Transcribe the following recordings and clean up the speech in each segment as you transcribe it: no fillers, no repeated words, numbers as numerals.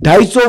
250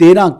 13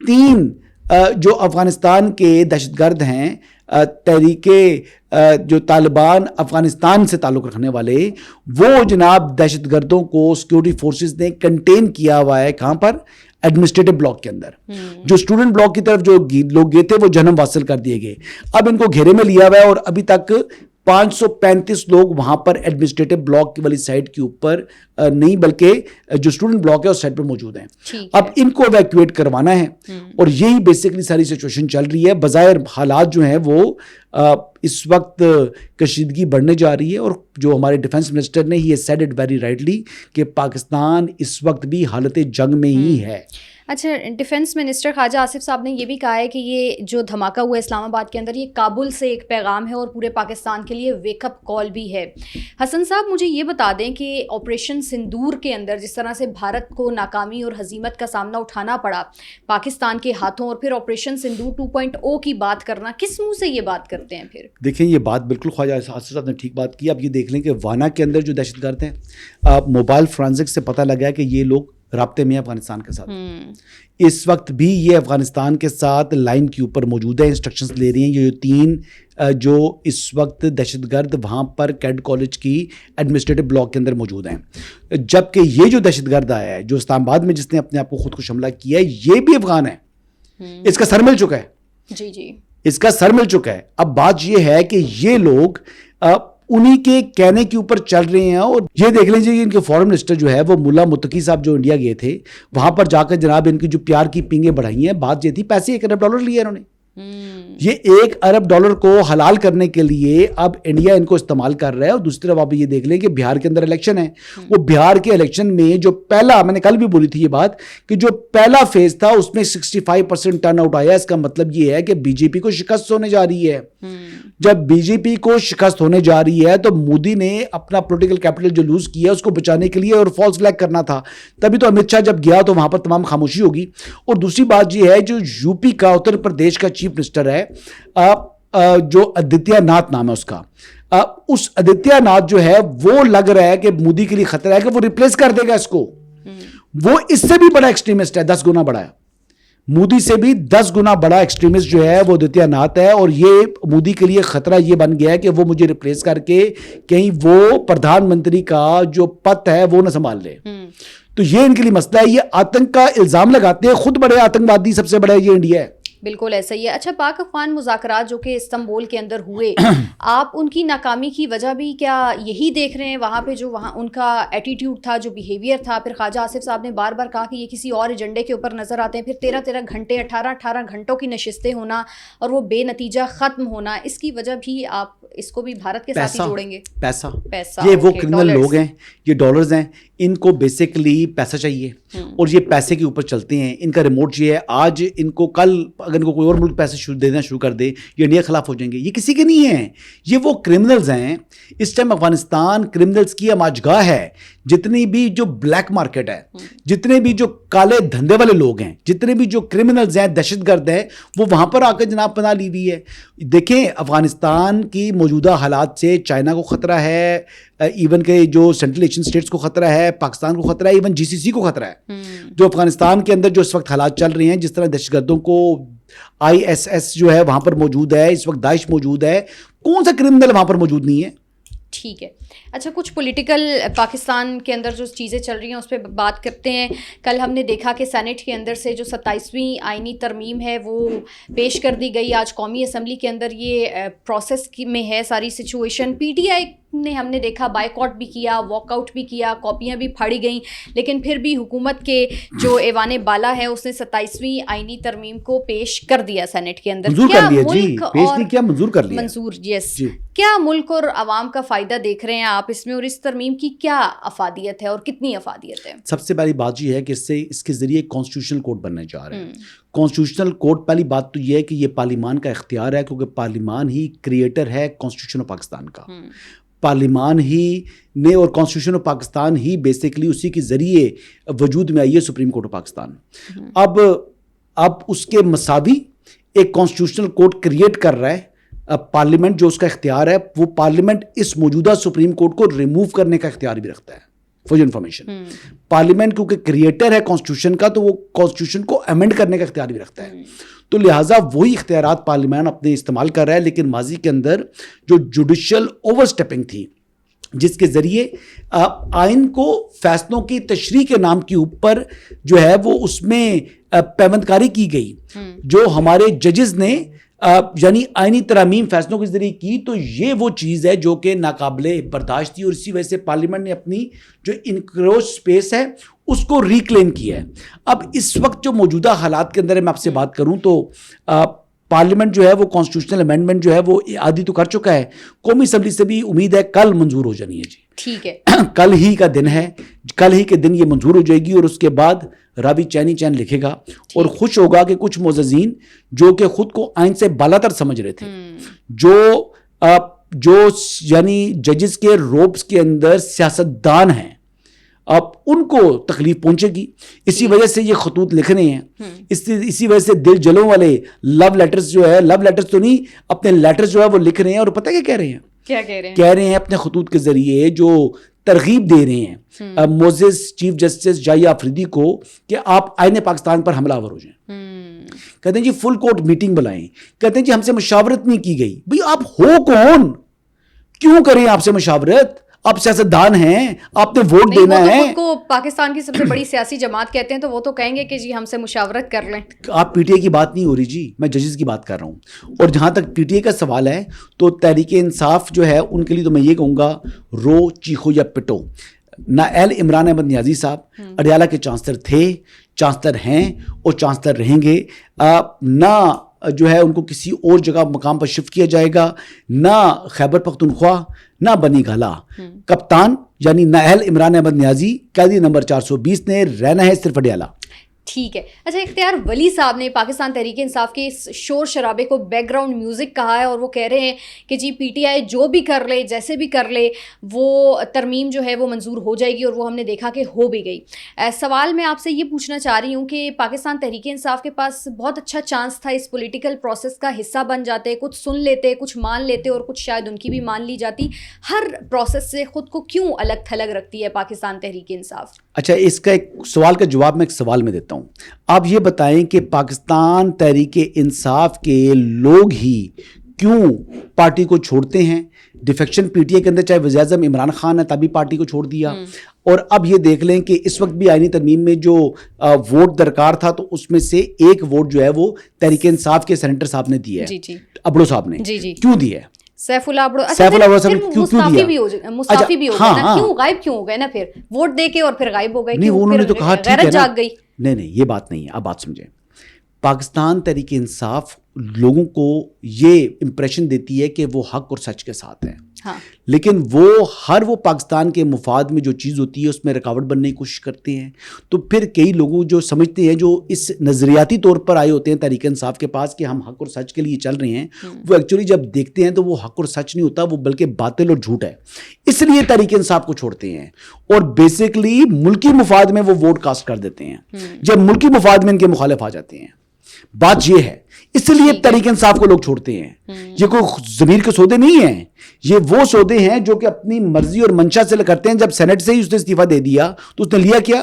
3 جو افغانستان کے دہشت گرد ہیں تحریک جو طالبان افغانستان سے تعلق رکھنے والے، وہ جناب دہشت گردوں کو سیکورٹی فورسز نے کنٹین کیا ہوا ہے. کہاں پر؟ ایڈمنسٹریٹو بلاک کے اندر. جو اسٹوڈنٹ بلاک کی طرف جو لوگ گئے تھے وہ جہنم واصل کر دیے گئے. اب ان کو گھیرے میں لیا ہوا ہے اور ابھی تک 535 لوگ وہاں پر ایڈمنسٹریٹو بلاک کی والی سائٹ کے اوپر نہیں بلکہ جو اسٹوڈنٹ بلاک ہے اس سائٹ پہ موجود ہیں. اب ان کو ایویکویٹ کروانا ہے اور یہی بیسکلی ساری سچویشن چل رہی ہے. بظاہر حالات جو ہیں وہ اس وقت کشیدگی بڑھنے جا رہی ہے اور جو ہمارے ڈیفنس منسٹر نے he said it very rightly کہ پاکستان اس وقت بھی حالت جنگ میں ہی ہے. اچھا، ڈیفنس منسٹر خواجہ آصف صاحب نے یہ بھی کہا ہے کہ یہ جو دھماکہ ہوا ہے اسلام آباد کے اندر، یہ کابل سے ایک پیغام ہے اور پورے پاکستان کے لیے ویک اپ کال بھی ہے. حسن صاحب مجھے یہ بتا دیں کہ آپریشن سندور کے اندر جس طرح سے بھارت کو ناکامی اور ہزیمت کا سامنا اٹھانا پڑا پاکستان کے ہاتھوں، اور پھر آپریشن سندور 2.0 کی بات کرنا، کس منہ سے یہ بات کرتے ہیں پھر؟ دیکھیں یہ بات بالکل خواجہ آصف صاحب نے ٹھیک بات کی. اب یہ دیکھ لیں کہ وانا کے اندر جو دہشت گرد ہیں، موبائل فرانزک سے پتہ لگا کہ یہ لوگ رابطے میں افغانستان کے ساتھ. اس وقت بھی یہ افغانستان کے ساتھ لائن کے اوپر موجود ہے، انسٹرکشنز لے رہی ہیں. یہ 3 جو اس وقت دہشت گرد وہاں پر کیڈ کالج کی ایڈمنسٹریٹو بلاک کے اندر موجود ہیں. جبکہ یہ جو دہشت گرد آیا ہے جو اسلام آباد میں جس نے اپنے آپ کو خود کو حملہ کیا ہے، یہ بھی افغان ہے. اس کا سر مل چکا ہے. جی اس کا سر مل چکا ہے. اب بات یہ ہے کہ یہ لوگ انہی کے کہنے کے اوپر چل رہے ہیں. اور یہ دیکھ لیجیے ان کے فورن منسٹر جو ہے وہ ملا متقی صاحب جو انڈیا گئے تھے، وہاں پر جا کر جناب ان کی جو پیار کی پینگیں بڑھائی ہیں. بات یہ تھی پیسے $1 ارب لیے انہوں نے. یہ $1 ارب کو حلال کرنے کے لیے اب انڈیا ان کو استعمال کر رہا ہے. اور دوسری طرف آپ یہ دیکھ لیں کہ بہار کے اندر الیکشن ہے. وہ بہار کے الیکشن میں جو پہلا، میں نے کل بھی بولی تھی یہ بات، کہ جو پہلا فیز تھا اس میں 65% ٹرن آؤٹ آیا. اس کا مطلب یہ ہے کہ بی جے پی کو شکست ہونے جا رہی ہے. جب بی جے پی کو شکست ہونے جا رہی ہے تو مودی نے اپنا پولیٹیکل کیپٹل جو لوز کیا اس کو بچانے کے لیے اور فالس فلیگ کرنا تھا. تبھی تو امت شاہ جب گیا تو وہاں پر تمام خاموشی ہوگی. اور دوسری بات یہ ہے جو یو پی کا اتر پردیش کا چیف منسٹر ہے جو آدتیہ ناتھ نام ہے اس کا، اس آدتیہ ناتھ جو ہے وہ لگ رہا ہے کہ مودی کے لیے خطرہ ہے کہ وہ ریپلیس کر دے گا اس کو. وہ اس سے بھی بڑا ایکسٹریمسٹ ہے، 10 گنا بڑا ہے. مودی سے بھی 10 گنا بڑا ایکسٹریمسٹ جو ہے وہ آدتیہ ناتھ ہے. اور یہ مودی کے لیے خطرہ یہ بن گیا ہے کہ وہ مجھے ریپلیس کر کے کہیں وہ پردھان منتری کا جو پد ہے وہ نہ سنبھال لے. تو یہ ان کے لیے مسئلہ ہے. یہ آتنک کا الزام لگاتے ہیں، خود بڑے آتنکوادی سب سے بڑا یہ انڈیا ہے. بالکل ایسا ہی ہے. اچھا، پاک افغان مذاکرات جو کہ استنبول کے اندر ہوئے، آپ ان کی ناکامی کی وجہ بھی کیا یہی دیکھ رہے ہیں؟ وہاں پہ جو وہاں ان کا ایٹیٹیوڈ تھا، جو بیہیویئر تھا. پھر خواجہ آصف صاحب نے بار بار کہا کہ یہ کسی اور ایجنڈے کے اوپر نظر آتے ہیں. پھر 13 گھنٹے 18 گھنٹوں کی نشستیں ہونا اور وہ بے نتیجہ ختم ہونا، اس کی وجہ بھی آپ اس کو بھی بھارت کے ساتھ ہی جوڑیں گے؟ پیسہ. یہ وہ کرمنل لوگ ہیں، یہ ڈالرز ہیں. ان کو بیسکلی پیسہ چاہیے اور یہ پیسے کے اوپر چلتے ہیں. ان کا ریموٹ یہ ہے. آج ان کو کل اگر ان کو کوئی اور ملک پیسے دینا شروع کر دے یہ انڈیا کے خلاف ہو جائیں گے. یہ کسی کے نہیں ہیں، یہ وہ کرمنلز ہیں. اس ٹائم افغانستان کرمنلز کی اماجگاہ ہے. جتنی بھی جو بلیک مارکیٹ ہے، جتنے بھی جو کالے دھندے والے لوگ ہیں، جتنے بھی جو کرمنلز ہیں، دہشت گرد ہیں، وہ وہاں پر آ کر جناب پناہ لی ہوئی ہے. دیکھیں افغانستان کی موجودہ حالات سے چائنا کو خطرہ ہے، ایون کہ جو سینٹرل ایشین اسٹیٹس کو خطرہ ہے، پاکستان کو خطرہ ہے، ایون GCC کو خطرہ ہے. جو افغانستان کے اندر جو اس وقت حالات چل رہے ہیں، جس طرح دہشت گردوں کو ISS جو ہے وہاں پر موجود ہے، اس وقت داعش موجود ہے، کون سا کرمنل وہاں پر موجود نہیں ہے؟ ٹھیک ہے. اچھا، کچھ پولیٹیکل پاکستان کے اندر جو چیزیں چل رہی ہیں اس پہ بات کرتے ہیں. کل ہم نے دیکھا کہ سینٹ کے اندر سے جو 27ویں آئینی ترمیم ہے وہ پیش کر دی گئی. آج قومی اسمبلی کے اندر یہ پروسیس میں ہے ساری سچویشن. PTI نے ہم نے دیکھا بائیکاٹ بھی کیا، واک آؤٹ بھی کیا، کاپیاں بھی پھاڑی گئیں. لیکن پھر بھی حکومت کے جو ایوان بالا ہے اس نے 27ویں آئینی ترمیم کو پیش کر دیا سینٹ کے اندر. منظور. یس. کیا ملک اور عوام کا فائدہ دیکھ رہے ہیں آپ اس میں، اور اس ترمیم کی کیا افادیت ہے اور کتنی افادیت ہے؟ سب سے پہلی بات یہ ہے کہ اس کے ذریعے کانسٹیٹیوشنل کوڈ بننے جا رہے ہیں. کانسٹیٹیوشنل کوڈ، پہلی بات تو یہ ہے کہ یہ پارلیمان کا اختیار ہے، کیونکہ پارلیمان ہی کریٹر ہے کانسٹیٹیوشن آف پاکستان کا. پارلیمان ہی نے اور constitution of Pakistan he basically اسی کے ذریعے وجود میں آئی ہے سپریم کورٹ آف پاکستان. اب اس کے مساوی ایک کانسٹیٹیوشنل کوڈ کریٹ کر رہا ہے پارلیمنٹ. جو اس کا اختیار ہے وہ پارلیمنٹ اس موجودہ سپریم کورٹ کو ریموو کرنے کا اختیار بھی رکھتا ہے. فور انفارمیشن، پارلیمنٹ کیونکہ کریٹر ہے کانسٹیٹیوشن کا تو وہ کانسٹیٹیوشن کو امینڈ کرنے کا اختیار بھی رکھتا ہے. تو لہٰذا وہی اختیارات پارلیمان اپنے استعمال کر رہا ہے. لیکن ماضی کے اندر جو جوڈیشل اوور اسٹیپنگ تھی, جس کے ذریعے آئین کو فیصلوں کی تشریح کے نام کے اوپر جو ہے وہ اس میں پیوند کاری کی گئی, جو ہمارے ججز نے یعنی آئینی ترامیم فیصلوں کے ذریعے کی, تو یہ وہ چیز ہے جو کہ ناقابل برداشت تھی. اور اسی وجہ سے پارلیمنٹ نے اپنی جو انکروچ سپیس ہے اس کو ریکلیم کیا ہے. اب اس وقت جو موجودہ حالات کے اندر میں آپ سے بات کروں تو پارلیمنٹ جو ہے وہ کانسٹیٹیوشنل امینڈمنٹ جو ہے وہ عادی تو کر چکا ہے. قومی اسمبلی سے بھی امید ہے کل منظور ہو جانی ہے. جی ٹھیک ہے, کل ہی کا دن ہے, کل ہی کے دن یہ منظور ہو جائے گی. اور اس کے بعد راوی چینی چین لکھے گا اور خوش ہوگا کہ کچھ معززین جو کہ خود کو آئین سے بالاتر سمجھ رہے تھے, جو یعنی ججز کے روبس کے اندر سیاستدان ہیں, اب ان کو تکلیف پہنچے گی. اسی وجہ سے یہ خطوط لکھ رہے ہیں, اسی وجہ سے دل جلوں والے لو لیٹرز جو ہے, لو لیٹرز تو نہیں, اپنے لیٹرز جو ہے وہ لکھ رہے ہیں. اور پتہ کیا کہہ رہے ہیں, کہہ رہے ہیں اپنے خطوط کے ذریعے جو ترغیب دے رہے ہیں موزز چیف جسٹس جائیہ آفریدی کو کہ آپ آئین پاکستان پر حملہ آور ہو جائیں. کہتے ہیں جی فل کورٹ میٹنگ بلائیں. کہتے ہیں جی ہم سے مشاورت نہیں کی گئی. بھئی آپ ہو کون, کیوں کریں آپ سے مشاورت؟ آپ سیاستدان ہیں, آپ نے ووٹ دینا ہے. خود کو پاکستان کی سب سے بڑی سیاسی جماعت کہتے ہیں, تو وہ تو کہیں گے کہ جی ہم سے مشاورت کر لیں. آپ پی ٹی آئی کی بات نہیں ہو رہی جی, میں ججز کی بات کر رہا ہوں. اور جہاں تک پی ٹی آئی کا سوال ہے تو تحریک انصاف جو ہے ان کے لیے تو میں یہ کہوں گا رو چیخو یا پٹو. نااہل عمران احمد نیازی صاحب اڈیالہ کے چانسلر تھے, چانسلر ہیں اور چانسلر رہیں گے. نہ جو ہے ان کو کسی اور جگہ مقام پر شفٹ کیا جائے گا, نہ خیبر پختونخوا نہ بنی گالا. کپتان یعنی نااہل عمران احمد نیازی قیدی نمبر 420 نے رہنا ہے صرف اڈیالہ. ٹھیک ہے. اچھا, اختیار ولی صاحب نے پاکستان تحریک انصاف کے اس شور شرابے کو بیک گراؤنڈ میوزک کہا ہے, اور وہ کہہ رہے ہیں کہ جی پی ٹی آئی جو بھی کر لے, جیسے بھی کر لے, وہ ترمیم جو ہے وہ منظور ہو جائے گی, اور وہ ہم نے دیکھا کہ ہو بھی گئی. سوال میں آپ سے یہ پوچھنا چاہ رہی ہوں کہ پاکستان تحریک انصاف کے پاس بہت اچھا چانس تھا اس پولیٹیکل پروسیس کا حصہ بن جاتے, کچھ سن لیتے, کچھ مان لیتے, اور کچھ شاید ان کی بھی مان لی جاتی. ہر پروسیس سے خود کو کیوں الگ تھلگ رکھتی ہے پاکستان تحریک انصاف؟ اچھا, اس کا ایک سوال کا جواب میں ایک سوال میں دیتا ہوں. آپ یہ بتائیں کہ پاکستان تحریک انصاف کے لوگ ہی کیوں پارٹی کو چھوڑتے ہیں؟ ڈیفیکشن پی ٹی آئی کے اندر چاہے وزیر اعظم عمران خان ہے تبھی پارٹی کو چھوڑ دیا. اور اب یہ دیکھ لیں کہ اس وقت بھی آئینی ترمیم میں جو ووٹ درکار تھا تو اس میں سے ایک ووٹ جو ہے وہ تحریک انصاف کے سینیٹر صاحب نے دیا ہے, ابڑو صاحب نے. کیوں دیا ہے؟ سیف اللہ ابڑو مستعفی بھی ہو گئے نا, کیوں غائب کیوں ہو گئے نا, پھر ووٹ دے کے اور پھر غائب ہو گئے. نہیں, انہوں نے تو کہا ٹھیک ہے جاگ گئی. نہیں, یہ بات نہیں ہے. آپ بات سمجھیں, پاکستان تحریک انصاف لوگوں کو یہ امپریشن دیتی ہے کہ وہ حق اور سچ کے ساتھ ہیں, لیکن وہ پاکستان کے مفاد میں جو چیز ہوتی ہے اس میں رکاوٹ بننے کی کوشش کرتے ہیں. تو پھر کئی لوگوں جو سمجھتے ہیں, جو اس نظریاتی طور پر آئے ہوتے ہیں تحریک انصاف کے پاس کہ ہم حق اور سچ کے لیے چل رہے ہیں, وہ ایکچولی جب دیکھتے ہیں تو وہ حق اور سچ نہیں ہوتا, وہ بلکہ باطل اور جھوٹ ہے. اس لیے تحریک انصاف کو چھوڑتے ہیں اور بیسکلی ملکی مفاد میں وہ ووٹ کاسٹ کر دیتے ہیں, جب ملکی مفاد میں ان کے مخالف آ جاتے ہیں. بات یہ ہے, اس لیے تحریک انصاف کو لوگ چھوڑتے ہیں. یہ کوئی ضمیر کے سودے نہیں ہیں, یہ وہ سودے ہیں جو کہ اپنی مرضی اور منشا سے کرتے ہیں. جب سینٹ سے ہی اس نے استعفیٰ دے دیا تو اس نے لیا کیا؟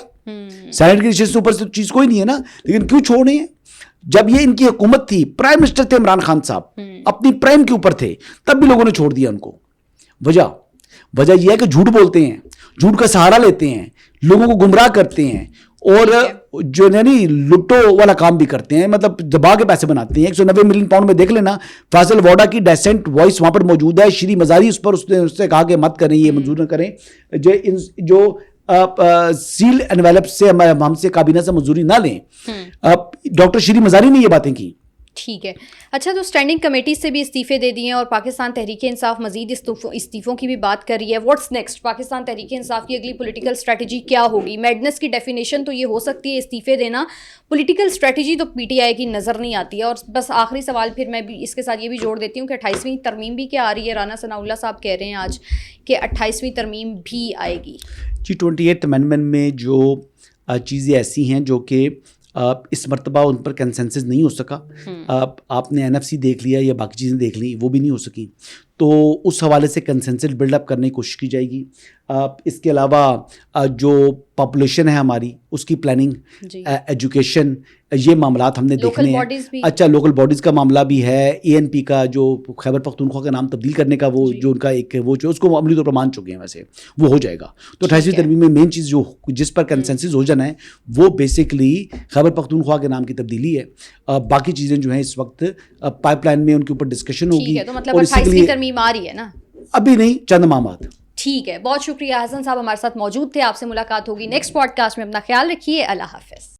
سینٹ کی نشست سے اوپر سے چیز کوئی نہیں ہے نا. لیکن کیوں چھوڑ رہے ہیں؟ جب یہ ان کی حکومت تھی, پرائم منسٹر تھے عمران خان صاحب, اپنی پرائم کے اوپر تھے, تب بھی لوگوں نے چھوڑ دیا ان کو. وجہ یہ ہے کہ جھوٹ بولتے ہیں, جھوٹ کا سہارا لیتے ہیں, لوگوں کو گمراہ کرتے ہیں, اور جو یعنی لٹو والا کام بھی کرتے ہیں, مطلب دبا کے پیسے بناتے ہیں. 190 ملین پاؤنڈ میں دیکھ لینا, فاضل ووڈا کی ڈیسنٹ وائس وہاں پر موجود ہے. شری مزاری اس پر اس سے کہا کہ مت کریں, یہ منظور نہ کریں, جو سیل انویلپ سے ہم سے کابینہ سے منظوری نہ لیں. ڈاکٹر شری مزاری نے یہ باتیں کی. ٹھیک ہے. اچھا, تو اسٹینڈنگ کمیٹی سے بھی استعفے دے دیے ہیں اور پاکستان تحریک انصاف مزید استعفوں کی بھی بات کر رہی ہے. What's next? پاکستان تحریک انصاف کی اگلی پولیٹیکل اسٹریٹجی کیا ہوگی؟ میڈنس کی ڈیفینیشن تو یہ ہو سکتی ہے استعفے دینا, پولیٹیکل اسٹریٹجی تو پی ٹی آئی کی نظر نہیں آتی ہے. اور بس آخری سوال پھر میں بھی اس کے ساتھ یہ بھی جوڑ دیتی ہوں کہ 28ویں ترمیم بھی کیا آ رہی ہے؟ رانا ثناء اللہ صاحب کہہ رہے ہیں آج کہ 28ویں ترمیم بھی آئے گی. جی, 28 امینڈمنٹ میں جو چیزیں ایسی ہیں جو کہ اس مرتبہ ان پر کنسنسس نہیں ہو سکا. آپ نے این ایف سی دیکھ لیا یا باقی چیزیں دیکھ لی, وہ بھی نہیں ہو سکی, تو اس حوالے سے کنسنسس بلڈ اپ کرنے کی کوشش کی جائے گی. اس کے علاوہ جو پاپولیشن ہے ہماری, اس کی پلاننگ, جی ایجوکیشن, یہ معاملات ہم نے دیکھنے ہیں. باڈیز بھی, اچھا لوکل باڈیز کا معاملہ بھی ہے, ANP کا جو خیبر پختونخوا کا نام تبدیل کرنے کا وہ جو ان کا ایک وہ جو اس کو عملی طور پر مان چکے ہیں, ویسے وہ ہو جائے گا. تو 28ویں ترمیم میں مین چیز جو جس پر کنسنسس ہو جانا ہے وہ بیسکلی خیبر پختونخوا کے نام کی تبدیلی ہے. باقی چیزیں جو ہیں اس وقت پائپ لائن میں ان کے اوپر ڈسکشن ہوگی. تو مطلب 28ویں ترمیم آ رہی ہے نا, ابھی نہیں, چند ماہ بعد. ٹھیک ہے, بہت شکریہ حسن صاحب ہمارے ساتھ موجود تھے. آپ سے ملاقات ہوگی نیکسٹ پوڈ کاسٹ میں. اپنا خیال رکھیے, اللہ حافظ.